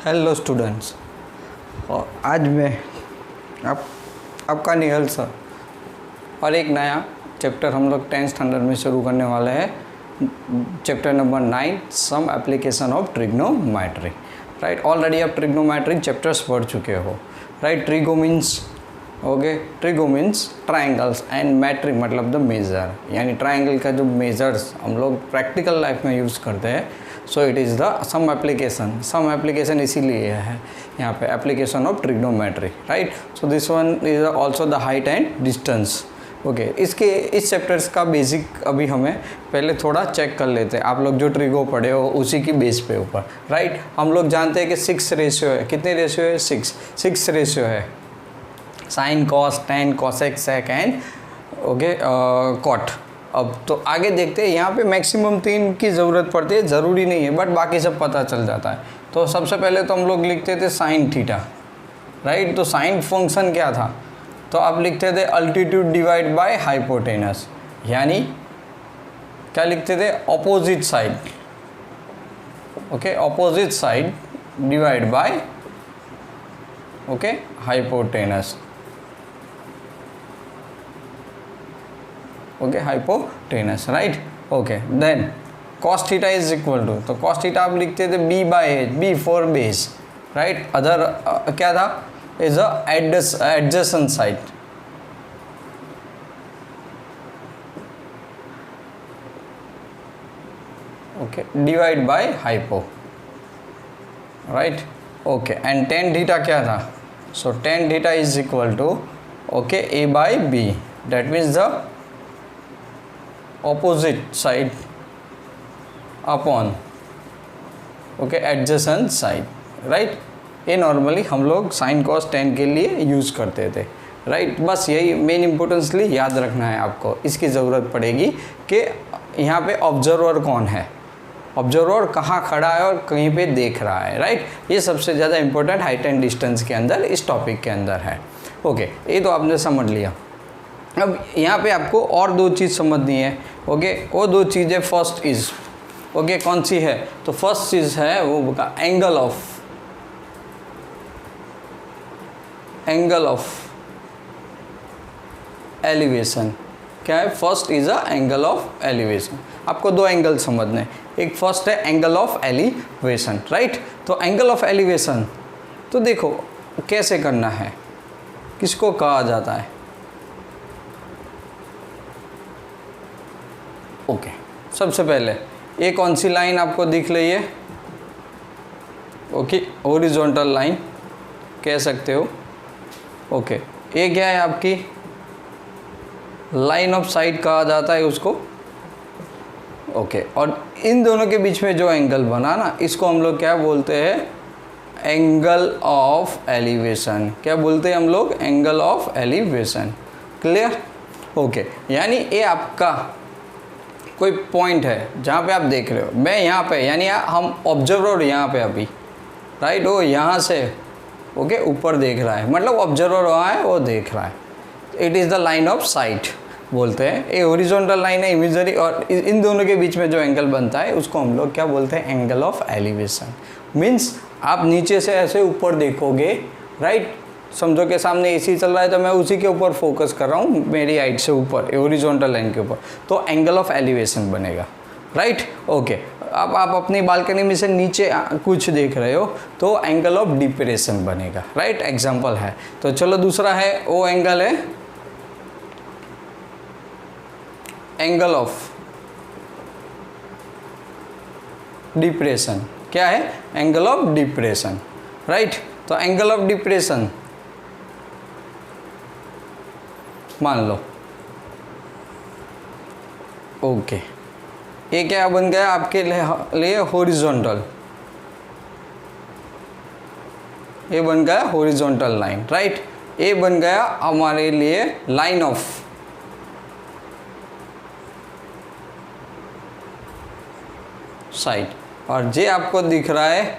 Hello students, और आज मैं आपका निहल सर और एक नया चैप्टर हम लोग 10th स्टैंडर्ड में शुरू करने वाले हैं। Chapter number 9, some application of trigonometry. Right, already आप ट्रिग्नोमेट्री चैप्टर्स पढ़ चुके हो। Right, trigo means trigo means triangles and metry मतलब द मेज़र, यानी ट्राइंगल का जो मेजर्स हम लोग प्रैक्टिकल लाइफ में यूज़ करते हैं। So it is the some application इसीलिए है यहाँ पे application of trigonometry. Right, so this one is also the height and distance. Okay, इस चैप्टर्स का बेसिक अभी हमें पहले थोड़ा चेक कर लेते हैं। आप लोग जो ट्रिगो पढ़े हो उसी की बेस पे ऊपर। राइट, हम लोग जानते हैं कि 6 रेशियो है। कितने रेशियो है? 6 रेशियो है। Sine, cos, tan, cosec, sec and cot. अब तो आगे देखते हैं। यहाँ पे मैक्सिमम 3 की ज़रूरत पड़ती है, ज़रूरी नहीं है बट बाकी सब पता चल जाता है। तो सबसे पहले तो हम लोग लिखते थे साइन थीटा। राइट, तो साइन फंक्शन क्या था? तो आप लिखते थे अल्टीट्यूड डिवाइड बाय हाइपोटेनस, यानी क्या लिखते थे? Opposite side. Okay, opposite side divide by hypotenuse. Okay, hypotenuse. Right, okay, then cos theta is equal to, तो कॉस थीटा आप लिखते थे B by H, B for base. Right, other क्या था? Is a adjacent side. Okay, divide by hypo. Right, okay, and tan theta क्या था? So tan theta is equal to okay A by B, that means the opposite side upon adjacent side. Right, ये normally हम लोग sign cos ten के लिए use करते थे। Right, बस यही मेन इम्पोर्टेंसली याद रखना है आपको। इसकी ज़रूरत पड़ेगी कि यहाँ पे ऑब्जर्वर कौन है, ऑब्जर्वर कहाँ खड़ा है और कहीं पे देख रहा है। राइट, ये सबसे ज़्यादा इंपॉर्टेंट हाइट एंड डिस्टेंस के अंदर इस टॉपिक के अंदर है। ओके, ये तो आपने समझ लिया। अब यहाँ पे आपको और 2 चीज़ समझनी है। ओके, वो 2 चीज़ें फर्स्ट इज़ कौन सी है? तो फर्स्ट चीज़ है वो एंगल ऑफ एलिवेशन। क्या है? First is a angle of elevation. आपको 2 एंगल समझने हैं। एक फर्स्ट है एंगल ऑफ एलिवेशन। राइट, तो एंगल ऑफ एलिवेशन तो देखो कैसे करना है, किसको कहा जाता है? ओके, सबसे पहले ये कौन सी लाइन आपको दिख रही है? ओके, हॉरिजॉन्टल लाइन कह सकते हो। ओके, ये क्या है? आपकी लाइन ऑफ साइट कहा जाता है उसको। ओके, और इन दोनों के बीच में जो एंगल बना ना, इसको हम लोग क्या बोलते हैं? Angle of elevation. क्या बोलते हैं हम लोग? Angle of elevation. Clear? Okay, यानी ये आपका कोई पॉइंट है जहाँ पे आप देख रहे हो। मैं यहाँ पे, यानी हम ऑब्जर्वर यहाँ पे अभी। राइट, वो यहाँ से ऊपर देख रहा है, मतलब ऑब्जर्वर वहाँ है, वो देख रहा है। It is the line of site बोलते हैं। ये हॉरिजॉन्टल लाइन है इमेजरी, और इन दोनों के बीच में जो एंगल बनता है उसको हम लोग क्या बोलते हैं? Angle of elevation. मीन्स आप नीचे से ऐसे ऊपर देखोगे। राइट, समझो कि सामने एसी चल रहा है तो मैं उसी के ऊपर फोकस कर रहा हूँ, मेरी हाइट से ऊपर, हॉरिजॉन्टल लाइन के ऊपर, तो एंगल ऑफ एलिवेशन बनेगा। Right, okay. अब आप अपनी बालकनी में से नीचे कुछ देख रहे हो तो एंगल ऑफ डिप्रेशन बनेगा। राइट, एग्जांपल है। तो चलो दूसरा है, वो एंगल है एंगल ऑफ डिप्रेशन। क्या है? Angle of depression. राइट, तो एंगल ऑफ डिप्रेशन मान लो। ओके, ये क्या बन गया आपके लिए? हॉरिजॉन्टल। ये बन गया हॉरिजॉन्टल लाइन। राइट, ये बन गया हमारे लिए लाइन ऑफ साइट, और ये आपको दिख रहा है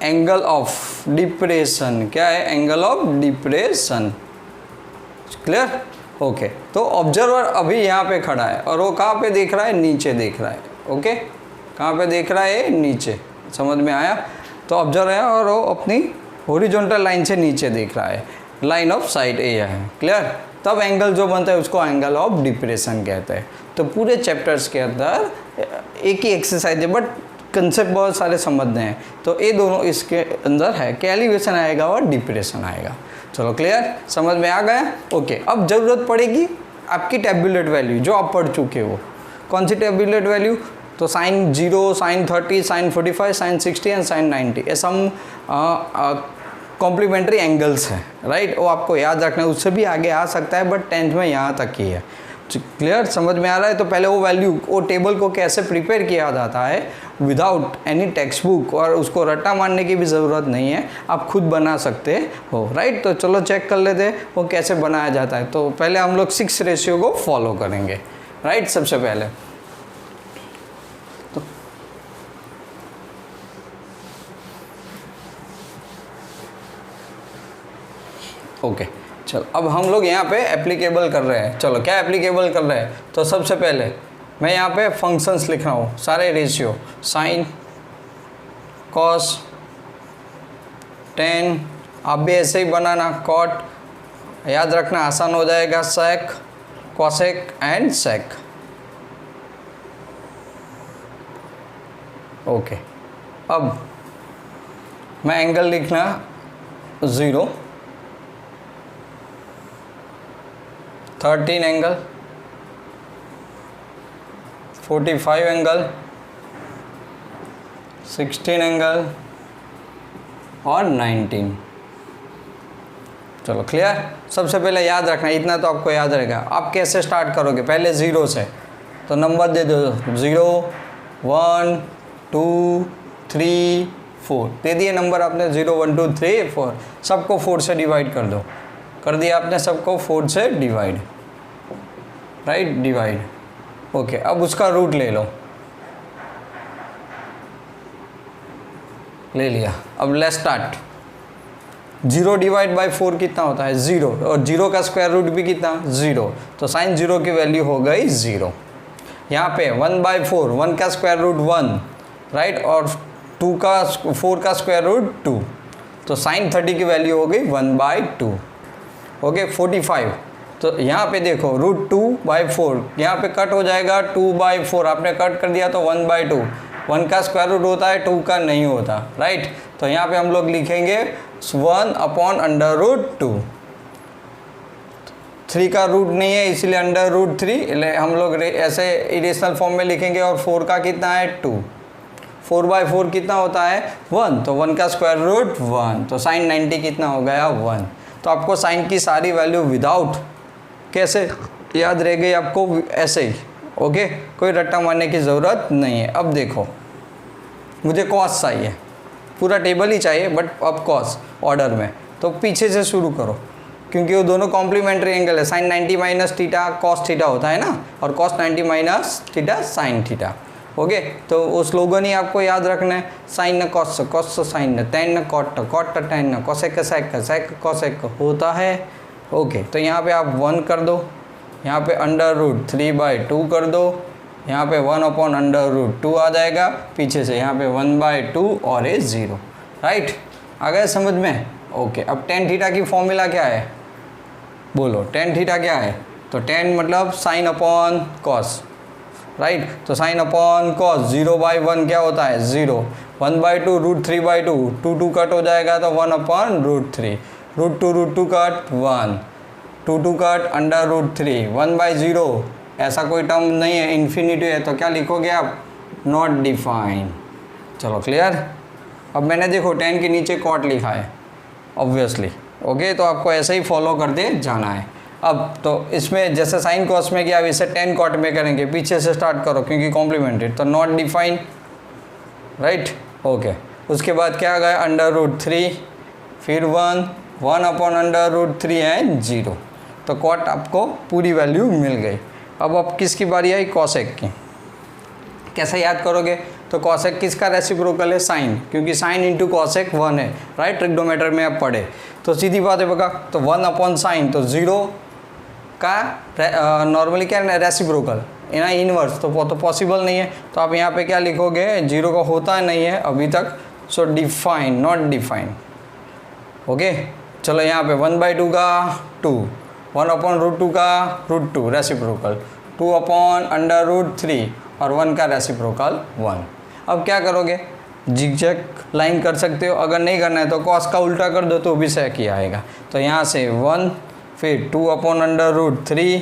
एंगल ऑफ डिप्रेशन। क्या है? Angle of depression. Clear? Okay, तो ऑब्जर्वर अभी यहाँ पे खड़ा है और वो कहाँ पे देख रहा है? नीचे देख रहा है। ओके, कहाँ पे देख रहा है? नीचे। समझ में आया? तो ऑब्जर्व है और वो अपनी हॉरिजॉन्टल लाइन से नीचे देख रहा है, लाइन ऑफ साइट ए है। क्लियर? तब एंगल जो बनता है उसको एंगल ऑफ डिप्रेशन कहते हैं। तो पूरे चैप्टर्स के अंदर एक ही एक्सरसाइज है, बट कंसेप्ट बहुत सारे समझने हैं। तो ये दोनों इसके अंदर है कि एलिवेशन आएगा और डिप्रेशन आएगा। चलो क्लियर, समझ में आ गया? ओके, अब ज़रूरत पड़ेगी आपकी टैब्यूलेट वैल्यू जो आप पढ़ चुके हो। कौन सी टैब्यूलेट वैल्यू? तो sin 0, sin 30, sin 45, sin 60 and sin 90 ये सम कॉम्प्लीमेंट्री एंगल्स हैं, राइट? वो आपको याद रखना है, उससे भी आगे आ सकता है, बट 10th में यहाँ तक ही है। क्लियर, समझ में आ रहा है? तो पहले वो वैल्यू, वो टेबल को कैसे प्रिपेयर किया जाता है विदाउट एनी टेक्स्ट बुक, और उसको रट्टा मारने की भी ज़रूरत नहीं है, आप खुद बना सकते हो, राइट? तो चलो चेक कर लेते हैं वो कैसे बनाया जाता है। तो पहले हम लोग 6 रेशियो को फॉलो करेंगे, राइट? सबसे पहले तो ओके, चलो अब हम लोग यहाँ पे एप्लीकेबल कर रहे हैं। चलो क्या एप्लीकेबल कर रहे हैं? तो सबसे पहले मैं यहाँ पे फंक्शंस लिख रहा हूँ, सारे रेशियो, साइन, कॉस, टेन, आप भी ऐसे ही बनाना, कॉट, याद रखना आसान हो जाएगा, सेक, कॉसेक एंड सेक। ओके, अब मैं एंगल लिखना 0, 13 एंगल, 45 एंगल, 16 एंगल और 19। चलो क्लियर? सबसे पहले याद रखना, इतना तो आपको याद रहेगा। आप कैसे स्टार्ट करोगे? पहले 0 से, तो नंबर दे दो, 0, 1, 2, 3, 4 दे दिए नंबर आपने, 0, 1, 2, 3, 4, सबको 4 से डिवाइड कर दो। कर दिया आपने सबको 4 से डिवाइड, राइट? डिवाइड। ओके, अब उसका रूट ले लो, ले लिया। अब लेट्स स्टार्ट। 0 डिवाइड बाई 4 कितना होता है? 0, और 0 का स्क्वायर रूट भी कितना? 0। तो साइन 0 की वैल्यू हो गई 0। यहाँ पे 1/4, 1 का स्क्वायर रूट 1, राइट? और 4 का स्क्वायर रूट 2, तो साइन 30 की वैल्यू हो गई 1/2। ओके, 45, तो यहाँ पे देखो √2/4, यहाँ पे कट हो जाएगा 2/4, आपने कट कर दिया तो 1/2। 1 का स्क्वायर रूट होता है, 2 का नहीं होता, राइट? तो यहाँ पे हम लोग लिखेंगे 1/√2। 3 का रूट नहीं है इसलिए √3 हम लोग ऐसे इरेशनल फॉर्म में लिखेंगे। और 4 का कितना है? 2। 4/4 कितना होता है? 1, तो 1 का स्क्वायर रूट 1, तो साइन 90 कितना हो गया? 1। तो आपको साइन की सारी वैल्यू विदाउट कैसे याद रह गई आपको? ऐसे ही। ओके, कोई रट्टा मारने की ज़रूरत नहीं है। अब देखो, मुझे कॉस चाहिए, पूरा टेबल ही चाहिए, बट अब कॉस ऑर्डर में। तो पीछे से शुरू करो, क्योंकि वो दोनों कॉम्प्लीमेंट्री एंगल है। Sine 90 minus theta cos theta होता है ना, और cos 90 minus theta sine theta. Okay, तो वो स्लोगन ही आपको याद रखना है, साइन न कॉस, कॉस साइन न, टेन न कॉट, कॉट टेन न, कॉसेक सेक, सेक कॉसेक होता है। ओके, तो यहाँ पे आप 1 कर दो, यहाँ पे √3/2 कर दो, यहाँ पे 1/√2 आ जाएगा, पीछे से यहाँ पे 1/2 और ये 0, राइट? आ गया समझ में? ओके, अब टेन थीटा की फॉर्मूला क्या है? बोलो, टेन थीटा क्या है? तो टेन मतलब साइन अपॉन कॉस, राइट? तो साइन अपॉन कॉस, 0/1 क्या होता है? 0, 1/2 √3/2, 2 कट हो जाएगा तो 1/√3, √2 कट 1, 2 कट √3, 1/0 ऐसा कोई टर्म नहीं है, इन्फिनिटी है, तो क्या लिखोगे आप? Not define. चलो क्लियर? अब मैंने देखो 10 के नीचे कॉट लिखा है ऑब्वियसली। ओके, तो आपको ऐसे ही फॉलो करते जाना है। अब तो इसमें जैसे साइन कॉस में किया, वैसे 10 कॉट में करेंगे, पीछे से स्टार्ट करो क्योंकि कॉम्प्लीमेंट्री, तो नॉट डिफाइन, राइट? ओके, उसके बाद क्या आ गया? √3, फिर 1/√3 एंड 0, तो कॉट आपको पूरी वैल्यू मिल गई। अब किसकी बारी आई? कॉसेक की। कैसे याद करोगे? तो कॉसेक किसका रेसिप्रोकल है? साइन, क्योंकि साइन इंटू कॉसेक 1 है, राइट? ट्रिग्नोमेटर में आप पढ़े, तो सीधी बात है बगा, तो 1/sin, तो 0 का नॉर्मली क्या है? रेसिप्रोकल है ना, इनवर्स, तो पॉसिबल नहीं है। तो आप यहाँ पे क्या लिखोगे? 0 का होता नहीं है अभी तक, सो डिफाइन नॉट डिफाइन। ओके चलो यहाँ पे 1/2 का 2, 1/√2 का √2 रेसिप्रोकल, 2/√3 और 1 का रेसिप्रोकल 1। अब क्या करोगे, जिगजैग लाइन कर सकते हो, अगर नहीं करना है तो कॉस का उल्टा कर दो तो भी सही किया आएगा। तो यहाँ से 1 फिर 2/√3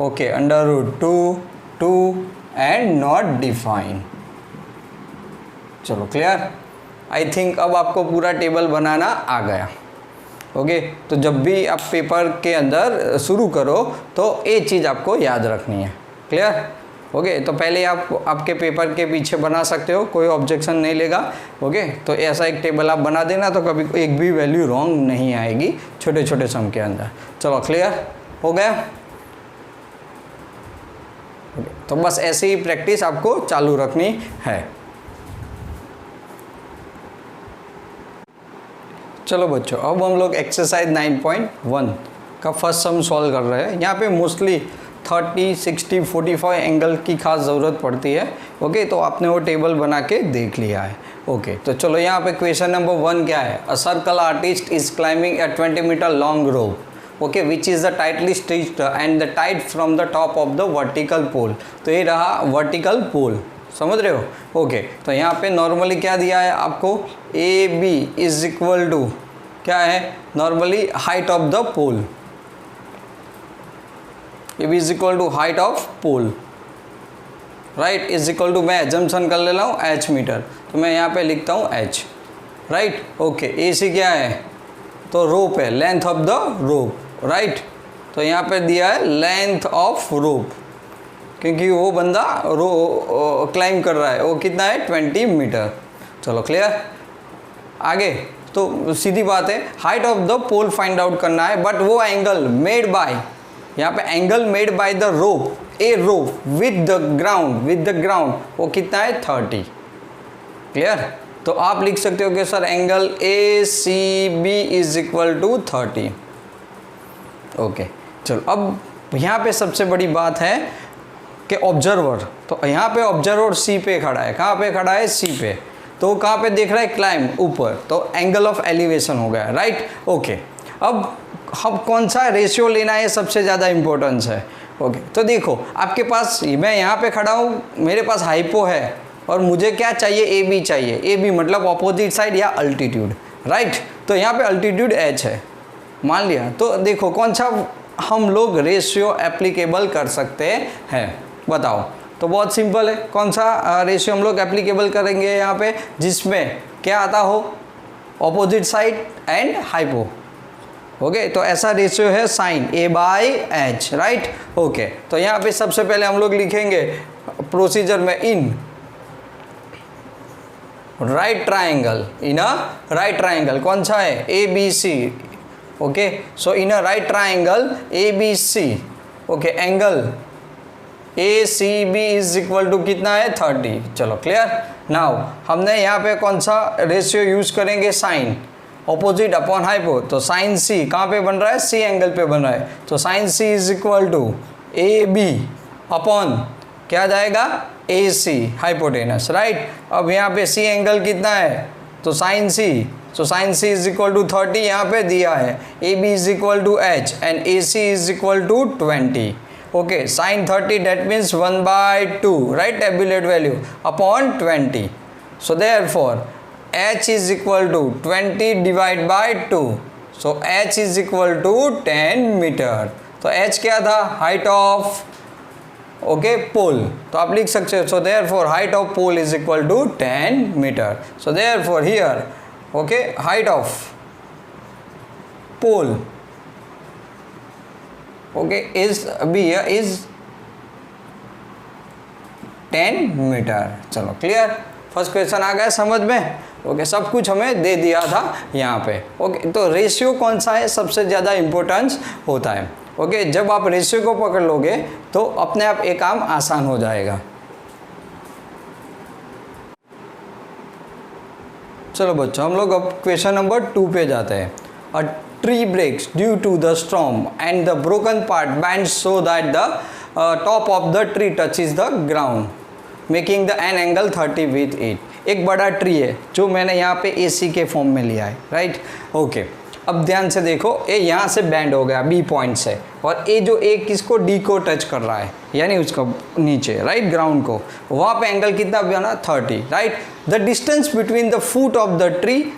ओके √2 2 एंड नॉट डिफाइन। चलो क्लियर। आई थिंक अब आपको पूरा टेबल बनाना आ गया। ओके तो जब भी आप पेपर के अंदर शुरू करो तो ये चीज़ आपको याद रखनी है। क्लियर। ओके तो पहले आप आपके पेपर के पीछे बना सकते हो, कोई ऑब्जेक्शन नहीं लेगा। ओके तो ऐसा एक टेबल आप बना देना तो कभी एक भी वैल्यू रॉन्ग नहीं आएगी छोटे छोटे सम के अंदर। चलो क्लियर हो गया। ओके तो बस ऐसे ही प्रैक्टिस आपको चालू रखनी है। चलो बच्चों अब हम लोग एक्सरसाइज 9.1 का फर्स्ट सम सॉल्व कर रहे हैं। यहाँ पे मोस्टली 30, 60, 45 एंगल की खास ज़रूरत पड़ती है। ओके तो आपने वो टेबल बना के देख लिया है। ओके तो चलो यहाँ पे क्वेश्चन नंबर 1 क्या है, a circle artist is climbing a 20 metre long rope okay which is the tightly stitched and the tight from the top of the vertical pole. तो ये रहा वर्टिकल पोल, समझ रहे हो। ओके तो यहाँ पे नॉर्मली क्या दिया है आपको, A B is equal to क्या है, normally height of the pole, A B is equal to height of pole right, is equal to मैं एजम्पशन कर ले रहा हूँ एच मीटर, तो मैं यहाँ पे लिखता हूँ एच राइट। ओके ए सी क्या है, तो रोप है, length of the rope right. तो यहाँ पे दिया है लेंथ ऑफ रोप क्योंकि वो बंदा क्लाइंब कर रहा है, वो कितना है 20 मीटर। चलो क्लियर। आगे तो सीधी बात है, height of the pole find out करना है, बट वो एंगल मेड बाय, यहाँ पे angle made by the rope, a rope with the ground वो कितना है 30। क्लियर। तो आप लिख सकते हो कि sir angle A C B is equal to 30। Okay चलो अब यहाँ पे सबसे बड़ी बात है कि ऑब्जर्वर, तो यहाँ पे ऑब्जर्वर सी पे खड़ा है, कहाँ पे खड़ा है सी पे, तो कहाँ पे देख रहा है क्लाइंब ऊपर, तो एंगल ऑफ एलिवेशन हो गया राइट। ओके अब कौन सा रेशियो लेना है सबसे ज़्यादा इम्पोर्टेंस है। ओके तो देखो आपके पास, मैं यहाँ पे खड़ा हूँ, मेरे पास हाइपो है और मुझे क्या चाहिए, ए बी चाहिए, ए बी मतलब ऑपोजिट साइड या अल्टीट्यूड राइट। तो यहाँ पे अल्टीट्यूड एच है मान लिया, तो देखो कौन सा हम लोग रेशियो एप्लीकेबल कर सकते हैं, बताओ। तो बहुत सिंपल है, कौन सा रेशियो हम लोग एप्लीकेबल करेंगे यहाँ पे, जिसमें क्या आता हो, opposite side and hypo. Okay तो ऐसा रेशियो है sine A by H right. Okay तो यहाँ पे सबसे पहले हम लोग लिखेंगे प्रोसीजर में, in right triangle, in a right triangle कौन सा है, A B C. Okay so in a right triangle A B C, okay angle A C B is equal to कितना है 30। चलो क्लियर। नाउ हमने यहाँ पे कौन सा रेशियो यूज करेंगे, साइन, ऑपोजिट अपॉन हाइपो, तो साइन सी कहाँ पे बन रहा है, सी एंगल पे बन रहा है, तो sine C is equal to A B upon क्या जाएगा, ए सी हाइपोटेनस राइट। अब यहाँ पे सी एंगल कितना है, तो sine C, so sine C is equal to 30 यहाँ पे दिया है, A B is equal to H and A C is equal to 20। Okay sine 30 that means 1/2 right, tabulate value upon 20। So therefore h is equal to 20 divided by 2, so h is equal to 10 metre. तो h क्या था, height of okay पोल, तो आप लिख सकते हो, so therefore height of pole is equal to 10 metre. So therefore here okay height of pole okay is अभी is 10 metre. चलो क्लियर, फर्स्ट क्वेश्चन आ गया समझ में। ओके सब कुछ हमें दे दिया था यहाँ पे। ओके तो रेशियो कौन सा है सबसे ज़्यादा इम्पोर्टेंस होता है। ओके जब आप रेशियो को पकड़ लोगे तो अपने आप एक काम आसान हो जाएगा। चलो बच्चों हम लोग अब क्वेश्चन नंबर 2 पे जाते हैं। A tree breaks due to the storm and the broken part bends so that the top of the tree touches the ground making the an angle 30 with it. एक बड़ा ट्री है जो मैंने यहाँ पे AC के फॉर्म में लिया है, राइट। ओके, अब ध्यान से देखो, ये यहाँ से बैंड हो गया B पॉइंट से, और ये जो एक किसको D को टच कर रहा है, यानी उसको नीचे, राइट, ग्राउंड को, वहाँ पे एंगल कितना बना 30, right. The distance between the foot of the tree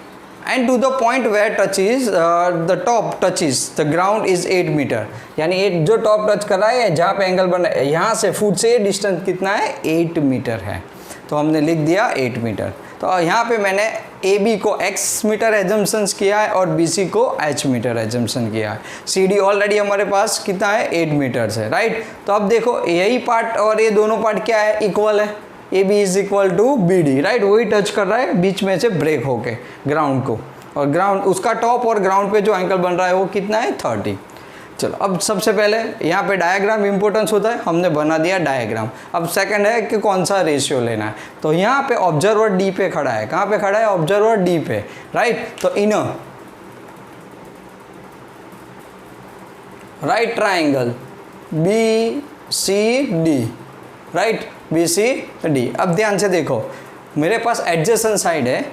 and to the point where touches the top touches the ground is 8 metre, यानी ये जो टॉप टच कर रहा है जहाँ पे एंगल बन रहा है, यहाँ से फुट से डिस्टेंस कितना है 8 मीटर है, तो हमने लिख दिया 8 मीटर। तो यहाँ पे मैंने AB को x मीटर एजम्पन्स किया है और BC को h मीटर एजम्पन किया है। CD ऑलरेडी हमारे पास कितना है 8 मीटर्स है, राइट। तो अब देखो यही पार्ट और ये दोनों पार्ट क्या है, इक्वल है, AB is equal to BD, right, वही टच कर रहा है बीच में से ब्रेक होके ग्राउंड को, और ग्राउंड उसका टॉप और ग्राउंड पे जो एंगल बन रहा है वो कितना है 30। चलो अब सबसे पहले यहाँ पे डायग्राम इंपॉर्टेंस होता है, हमने बना दिया डायग्राम। अब सेकंड है कि कौन सा रेशियो लेना है, तो यहाँ पे ऑब्जर्वर D पे खड़ा है, कहाँ पे खड़ा है, ऑब्जर्वर D पे, राइट। तो इन right triangle BCD, right, BCD। अब ध्यान से देखो, मेरे पास एडजेसेंट साइड है,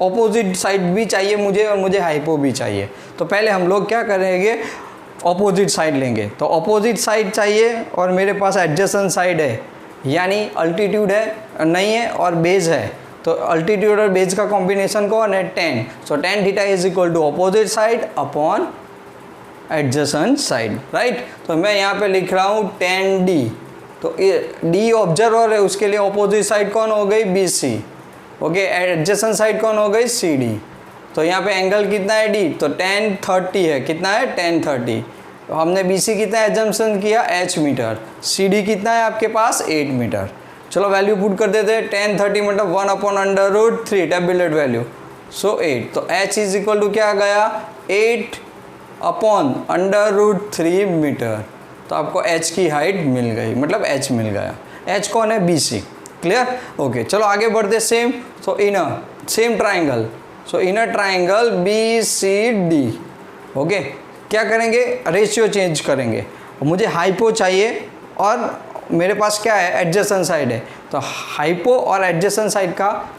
ऑपोजिट साइड भी चाहिए मुझे और मुझे हाइपो भी चाहिए। तो पहले हम लोग क्या करेंगे, ऑपोजिट साइड लेंगे। तो ऑपोजिट साइड चाहिए और मेरे पास एडजेसेंट साइड है, यानी अल्टीट्यूड है नहीं है और बेस है, तो अल्टीट्यूड और बेस का कॉम्बिनेशन कौन है 10। So tan theta is equal to opposite side upon adjacent side, right. तो मैं यहाँ पे लिख रहा हूँ tan D, तो D ऑब्जर्वर है, उसके लिए ऑपोजिट साइड कौन हो गई BC, ओके, एडजेसेंट साइड कौन हो गई CD। तो यहाँ पे एंगल कितना है D, तो tan 30 है, कितना है tan 30। तो हमने BC कितना एजम्पशन किया h मीटर, CD कितना है आपके पास 8 मीटर। चलो वैल्यू पुट कर देते हैं, tan 30 मतलब 1/√3 टेबुलेट वैल्यू, सो 8। तो h इज इक्वल टू क्या गया 8/√3 मीटर। तो आपको h की हाइट मिल गई, मतलब h मिल गया। h कौन है BC, क्लियर, ओके। चलो आगे बढ़ते, सेम, तो इनर सेम ट्राइंगल, सो इनर ट्राइंगल BCD, ओके। क्या करेंगे, रेशियो चेंज करेंगे, मुझे हाइपो चाहिए और मेरे पास क्या है एडजेसेंट साइड है, तो हाइपो और एडजेसेंट साइड का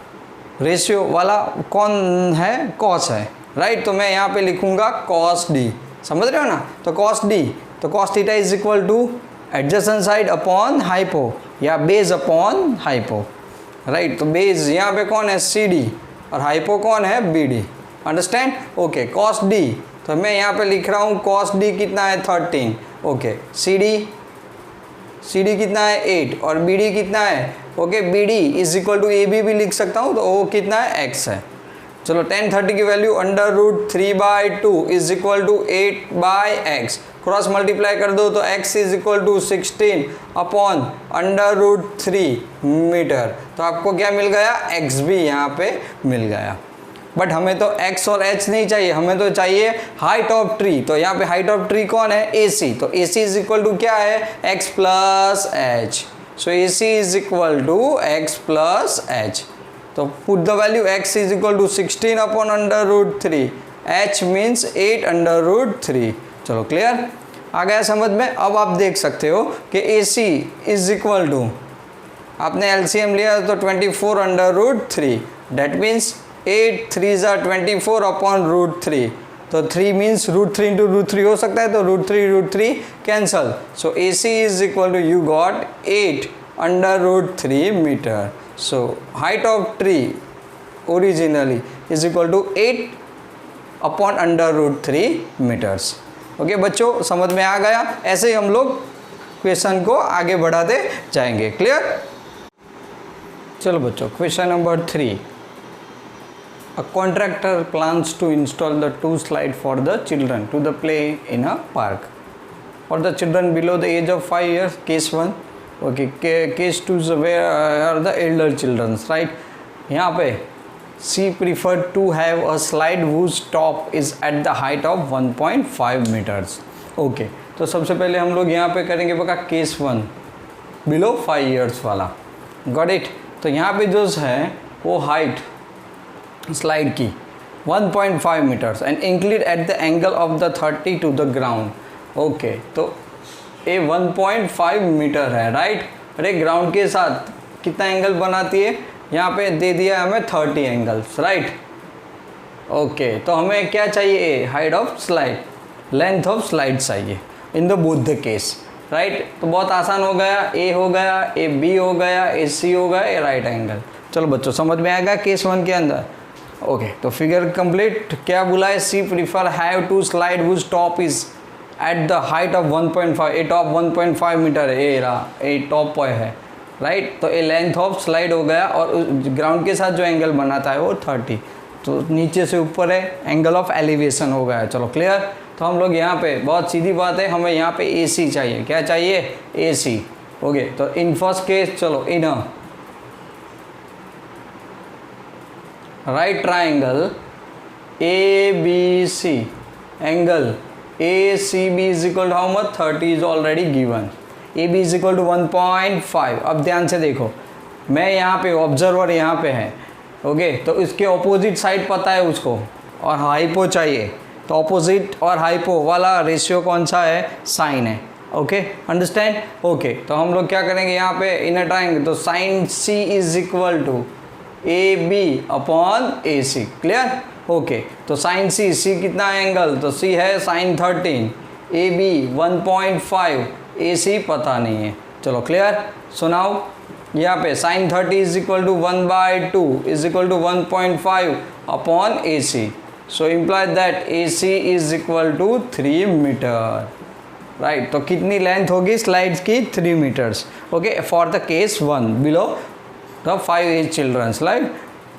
रेशियो वाला कौन है, कॉस है, राइट। तो मैं यहाँ पे लिखूँगा cos D, समझ रहे हो ना। तो cos D, तो cos theta is equal two adjacent side upon hypo या बेस अपॉन हाइपो, राइट। तो बेस यहाँ पे कौन है CD और हाइपो कौन है BD, understand, okay. cos D, तो मैं यहाँ पे लिख रहा हूँ cos D कितना है 13, ओके। CD कितना है 8 और BD कितना है, okay, BD is equal to AB भी लिख सकता हूँ, तो वो कितना है x है। चलो tan 30 की value √3/2 is equal to 8/x, cross multiply कर दो तो x is equal to 16 upon √3 metre. तो आपको क्या मिल गया, x भी यहाँ पे मिल गया। बट हमें तो x और h नहीं चाहिए, हमें तो चाहिए हाइट ऑफ ट्री। तो यहाँ पे हाइट ऑफ ट्री कौन है, AC, तो AC इज इक्वल टू क्या है x plus h, so AC is equal to x plus h। तो put the value x is equal to 16 upon √3, h means 8/√3। चलो क्लियर, आ गया समझ में। अब आप देख सकते हो कि AC इज इक्वल टू, आपने LCM लिया तो 24/√3, डेट मीन्स 8 3 24 अपॉन √3, तो 3 मीन्स √3 इंटू √3 हो सकता है, तो √3 cancel. So AC is equal to you got 8/√3 metre. So height of tree originally is equal to 8 upon √3 metres. Okay बच्चों, समझ में आ गया। ऐसे ही हम लोग क्वेश्चन को आगे बढ़ाते जाएंगे, क्लियर। चलो बच्चों, question number 3। A contractor plans to install the 2 slide for the children to the play in a park. For the children below the age of 5 years, case 1. Okay, case 2 is where are the elder children, right? यहाँ पे she preferred to have a slide whose top is at the height of 1.5 meters. Okay, तो सबसे पहले हम लोग यहाँ पे करेंगे बका केस 1 बिलो 5 years वाला, गॉट इट। तो यहाँ पे जो है वो हाइट स्लाइड की 1.5 metres and inclined at the angle of the 30 to the ground. Okay, तो ये 1.5 मीटर है, राइट। अरे ग्राउंड के साथ कितना एंगल बनाती है यहाँ पे दे दिया हमें 30 एंगल्स, राइट। ओके, तो हमें क्या चाहिए, height of slide, length of slide चाहिए in the both the case, right. तो बहुत आसान हो गया, ए हो गया, ए बी हो गया, ए सी हो गया, ए राइट एंगल। चलो बच्चों समझ में आएगा केस 1 के अंदर। ओके, तो फिगर कंप्लीट। क्या बोला है, she prefer have to slide whose top is at the height of 1.5, a top 1.5 metre है, ए रहा, ए टॉप पर है, राइट। तो ए लेंथ ऑफ स्लाइड हो गया, और ग्राउंड के साथ जो एंगल बनाता है वो 30, तो नीचे से ऊपर है, एंगल ऑफ एलिवेशन हो गया। चलो क्लियर। तो हम लोग यहाँ पे बहुत सीधी बात है, हमें यहाँ पे ए सी चाहिए। क्या चाहिए, ए सी। ओके, तो इन फर्स्ट केस, चलो in right triangle A B C, angle A C B is equal to how much, 30 is already given, A B is equal to 1.5। अब ध्यान से देखो, मैं यहाँ पे ऑब्जर्वर यहाँ पे है, ओके, तो इसके ऑपोजिट साइड पता है उसको, और हाइपो चाहिए, तो ऑपोजिट और हाइपो वाला रेशियो कौन सा है, साइन है। Okay, understand. ओके, तो हम लोग क्या करेंगे यहाँ पे इनर ट्राइंगल, तो sine C is equal to A B upon A C. Clear. Okay, तो साइन सी, सी कितना एंगल, तो सी है साइन 13, ए बी 1.5, ए सी पता नहीं है। चलो क्लियर। सुनाओ यहाँ पे sine 30 is equal to 1/2 is equal to 1.5 upon A C, so imply that A C is equal to 3 metre, right. तो कितनी लेंथ होगी स्लाइड्स की, 3 metres. Okay, for the case 1 below the 5 age childrens, right.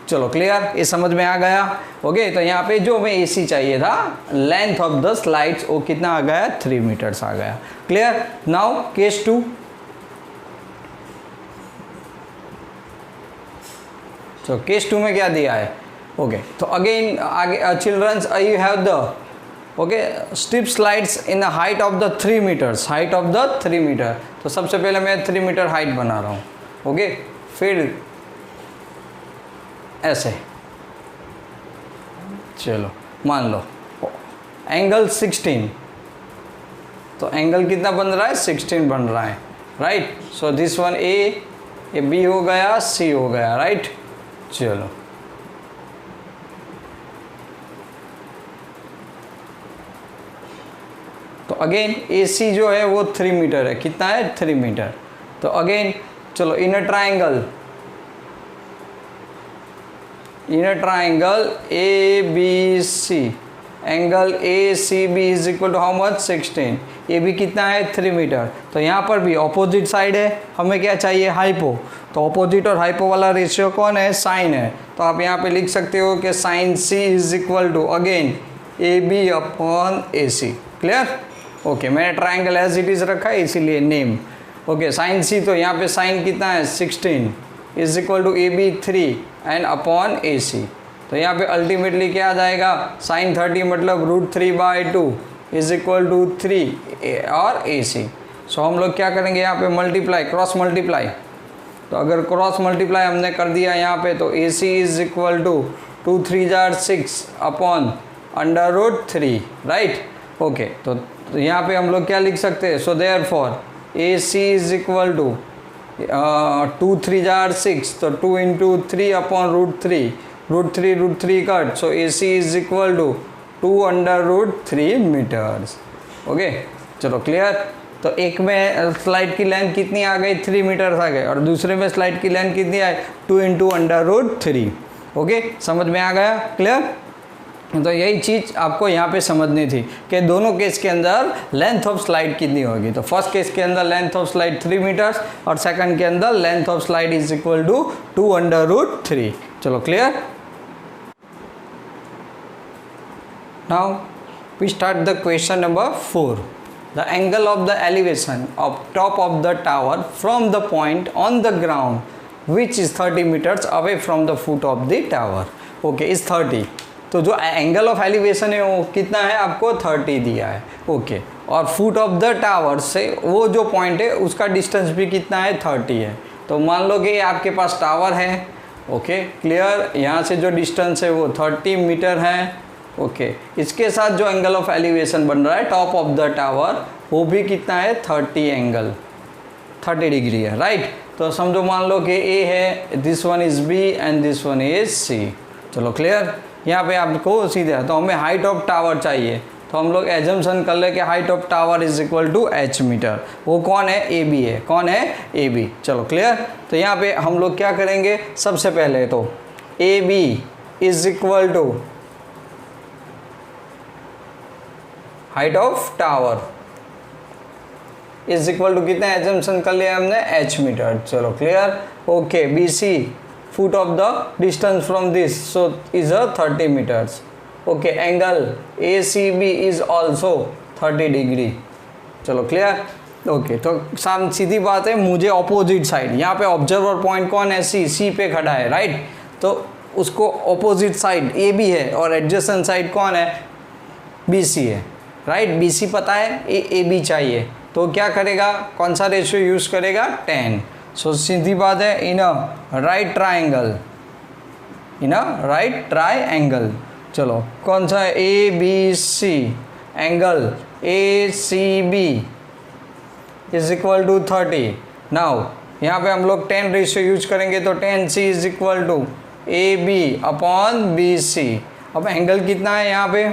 चलो clear, ये समझ में आ गया। ओके, तो यहाँ पे जो हमें ए सी चाहिए था, लेंथ ऑफ द स्लाइड्स, वो कितना आ गया, 3 मीटर्स आ गया। क्लियर। नाउ केस 2, तो केस 2 में क्या दिया है। ओके, तो अगेन आगे childrens you have the okay strip slides in the height of the 3 metres, height of the 3 metre. तो सबसे पहले मैं 3 मीटर हाइट बना रहा हूँ। ओके, फिर ऐसे, चलो मान लो एंगल 16, तो एंगल कितना बन रहा है, 16 बन रहा है, right. So this one A B हो गया, सी हो गया, राइट। चलो तो अगेन ए सी जो है वो 3 मीटर है, कितना है, 3 मीटर। तो अगेन चलो inner triangle A B C, angle A C B is equal to how much, 16, A B कितना है, 3 मीटर। तो यहाँ पर भी ऑपोजिट साइड है, हमें क्या चाहिए, हाइपो। तो ऑपोजिट और हाइपो वाला रेशियो कौन है, साइन है। तो आप यहाँ पे लिख सकते हो कि sine C is equal to again A B upon A C. Clear. Okay, मैंने ट्राइंगल एज इट इज रखा है इसीलिए नेम। ओके, साइन सी, तो यहाँ पे साइन कितना है, 16 is equal to A B 3 and upon A C. तो यहाँ पे अल्टीमेटली क्या आ जाएगा, साइन 30 मतलब √3/2 इज इक्वल टू 3 और ए सी। सो हम लोग क्या करेंगे यहाँ पे, मल्टीप्लाई, क्रॉस मल्टीप्लाई। तो अगर क्रॉस मल्टीप्लाई हमने कर दिया यहाँ पे, तो A C is equal to 2 3 जार 6 अपॉन √3, राइट। ओके, तो यहाँ पे हम लोग क्या लिख सकते हैं, so therefore A C is equal to 2 3 जार 6, तो 2 into 3 upon √3 cut, so A C is equal to 2/√3 metres. Okay, चलो क्लियर। तो एक में स्लाइड की लेंथ कितनी आ गई, 3 मीटर्स आ गए, और दूसरे में स्लाइड की लेंथ कितनी आई, 2 इंटू √3। ओके, समझ में आ गया, क्लियर। तो यही चीज़ आपको यहाँ पे समझनी थी कि दोनों केस के अंदर लेंथ ऑफ स्लाइड कितनी होगी। तो फर्स्ट केस के अंदर लेंथ ऑफ स्लाइड 3 मीटर्स, और सेकंड के अंदर length of slide is equal to 2/√3। चलो clear. Now we start the question number 4. The angle of the elevation of top of the tower from the point on the ground which is 30 meters away from the foot of the tower. Okay, is 30. तो जो angle of elevation है वो कितना है, आपको 30 दिया है। Okay, और फुट ऑफ द टावर से वो जो पॉइंट है उसका डिस्टेंस भी कितना है, 30 है। तो मान लो कि आपके पास टावर है। Okay, clear. यहाँ से जो डिस्टेंस है वो 30 मीटर है। ओके, इसके साथ जो एंगल ऑफ एलिवेशन बन रहा है टॉप ऑफ द टावर, वो भी कितना है, 30 एंगल। 30 डिग्री है, राइट। तो समझो मान लो कि ए है, this one is B and this one is C. चलो क्लियर। यहाँ पे आपको सीधे तो हमें हाइट ऑफ टावर चाहिए, तो हम लोग एजम्पशन कर ले कि height of tower is equal to h metre. वो कौन है? ए बी है। कौन है? A B. चलो क्लियर। तो यहाँ पे हम लोग क्या करेंगे, सबसे पहले तो A B is equal to height of tower is equal to कितना एजम्पशन कर लिया हमने? h metre. चलो clear. Okay, B C foot of the distance from this, so is a 30 metres. Okay, angle A C B is also 30 degree. चलो clear. Okay, तो साम सीधी बात है, मुझे ऑपोजिट साइड, यहाँ पे ऑब्जर्वर पॉइंट कौन है? सी पे खड़ा है, राइट। तो उसको ऑपोजिट साइड ए बी है और एडजेसेंट साइड कौन है? बी सी है, राइट। बी सी पता है, ए बी चाहिए, तो क्या करेगा? कौन सा रेशियो यूज़ करेगा? 10। सो सीधी बात है, in a right triangle, in a right triangle. चलो कौन सा है? A B C, angle A C B is equal to 30। Now यहाँ पे हम लोग 10 रेशियो यूज करेंगे, तो 10 C is equal to A B upon B C. अब एंगल कितना है यहाँ पे?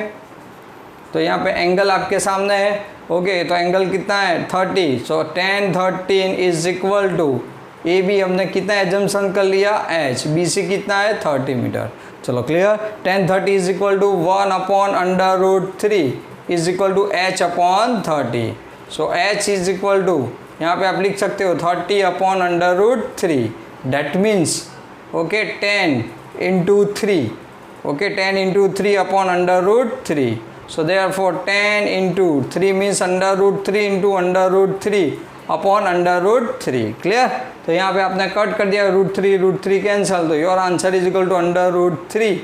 तो यहाँ पे एंगल आपके सामने है। ओके, तो एंगल कितना है? 30। So 10 13 is equal to A B हमने कितना एजम्पशन कर लिया? h। बी सी कितना है? 30 मीटर। चलो clear. 10 30 is equal to 1 upon under root 3 is equal to h upon 30। So h is equal to, यहाँ पे आप लिख सकते हो 30 upon under root 3। That means okay 10 into 3, okay 10 into 3 upon under root 3। So therefore 10 into 3 means under root 3 into under root 3 upon under root 3। Clear. तो यहाँ पे आपने कट कर दिया रूट 3 कैंसल, तो your answer is equal to under root 3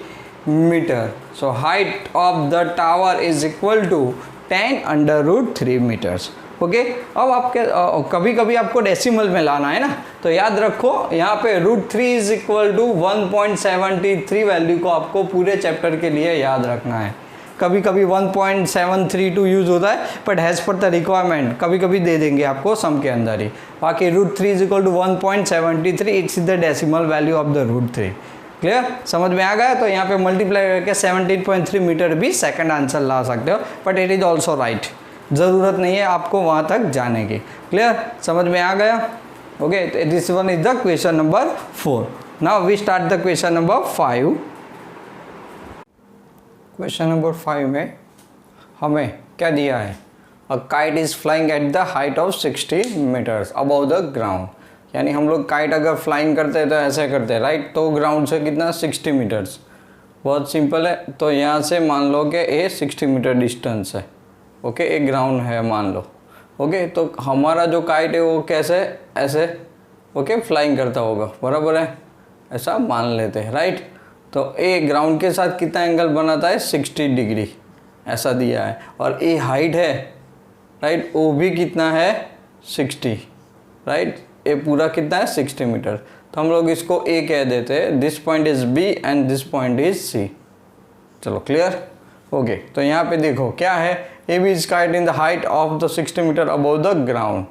metre. So height of the tower is equal to 10 under root 3 metres. Okay, अब आपके कभी कभी आपको डेसिमल में लाना है ना, तो याद रखो यहाँ पे root 3 is equal to 1.73 value को आपको पूरे चैप्टर के लिए याद रखना है। कभी कभी 1.732 यूज़ होता है, बट हैज़ पर द रिक्वायरमेंट कभी कभी दे देंगे आपको सम के अंदर ही। बाकी root 3 is equal to 1.73, it's the decimal value of the root 3। Clear, समझ में आ गया? तो यहाँ पे मल्टीप्लाई करके 17.3 मीटर भी सेकंड आंसर ला सकते हो, but it is also right. ज़रूरत नहीं है आपको वहाँ तक जाने की। क्लियर, समझ में आ गया? Okay, this one is the question number 4। Now we start the question number 5। Question number 5 में हमें क्या दिया है? A kite is flying at the height of 60 metres above the ground. यानी हम लोग काइट अगर फ्लाइंग करते हैं तो ऐसे करते हैं, राइट। तो ग्राउंड से कितना? 60 मीटर्स। बहुत सिंपल है। तो यहाँ से मान लो कि ये 60 मीटर डिस्टेंस है। ओके, एक ग्राउंड है मान लो। ओके, तो हमारा जो काइट है वो कैसे? ऐसे ओके फ्लाइंग करता होगा, बराबर है, ऐसा मान लेते हैं, राइट। तो ए ग्राउंड के साथ कितना एंगल बनाता है? 60 डिग्री, ऐसा दिया है। और ए हाइट है, राइट, वो भी कितना है? 60, राइट। ए पूरा कितना है? 60 मीटर। तो हम लोग इसको ए कह देते हैं। This point is B and this point is C. चलो क्लियर। ओके, तो यहाँ पे देखो क्या है? A B is kite in the height of the 60 metre above the ground.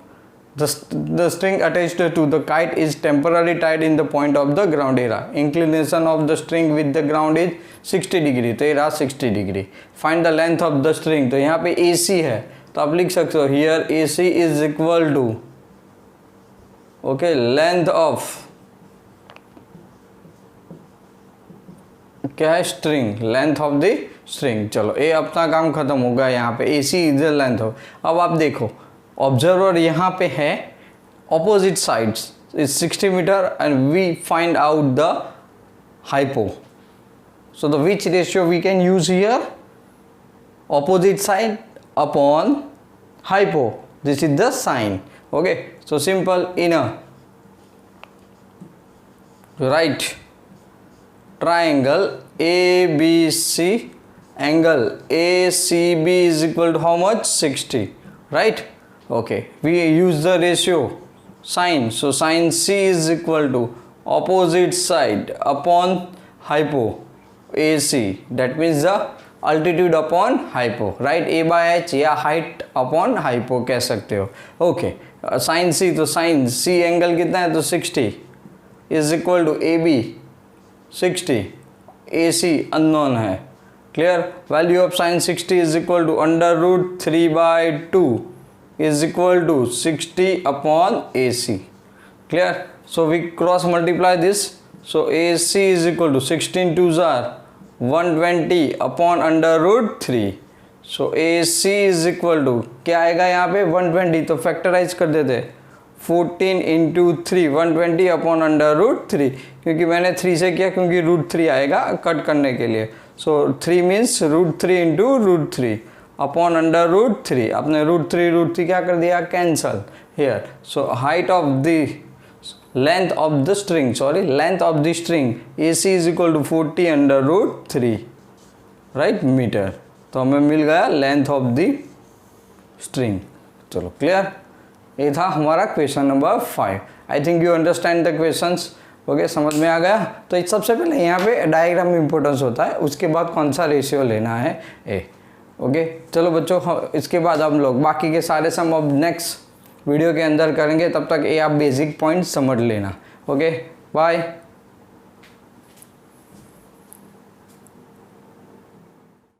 The string attached to the kite is temporarily tied in the point of the ground era. Inclination of the string with the ground is 60 degree, तो ये रहा 60 degree. Find the length of the string, तो यहाँ पे AC है, तो आप लिख सकते हो here AC is equal to okay length of क्या है? String, length of the string. चलो ये अपना काम खत्म होगा। यहाँ पे AC is the length of. अब आप देखो ऑब्जर्वर यहाँ पे है, opposite sides is 60 metre and we find out the hypo. So the which ratio we can use here? Opposite side upon hypo, this is the sine. Okay, so simple, in a right triangle ABC, angle ACB is equal to how much? 60, right? Okay, we use the ratio sine, so sine C is equal to opposite side upon hypo AC, that means the altitude upon hypo, right? A by h या height upon hypo कह सकते हो। Okay, sign सी, तो sine C angle कितना है, तो 60 is equal to A B 60, A C unknown है। Clear, value of sine 60 is equal to √3/2 is equal to 60 upon A C. Clear, so we cross multiply this, so A C is equal to 16 2s are 120 अपॉन √3। सो ए सी is equal to क्या आएगा यहाँ पे 120, तो factorise कर देते 14 × 3 120 अपॉन √3, क्योंकि मैंने 3 से किया क्योंकि √3 आएगा कट करने के लिए। So 3 means √3 × √3 upon √3। आपने √3 क्या कर दिया, cancel here. So height of the length of the string, length of the string AC is equal to 40 √3 right metre. तो हमें मिल गया लेंथ ऑफ द स्ट्रिंग। चलो क्लियर, ये था हमारा question number 5। I think you understand the questions. Okay, समझ में आ गया। तो सबसे पहले यहाँ पे डायग्राम इंपॉर्टेंस होता है, उसके बाद कौन सा रेशियो लेना है ए। ओके, चलो बच्चों, इसके बाद हम लोग बाकी के सारे सम अब नेक्स्ट वीडियो के अंदर करेंगे। तब तक ये आप बेसिक पॉइंट समझ लेना। Okay, bye.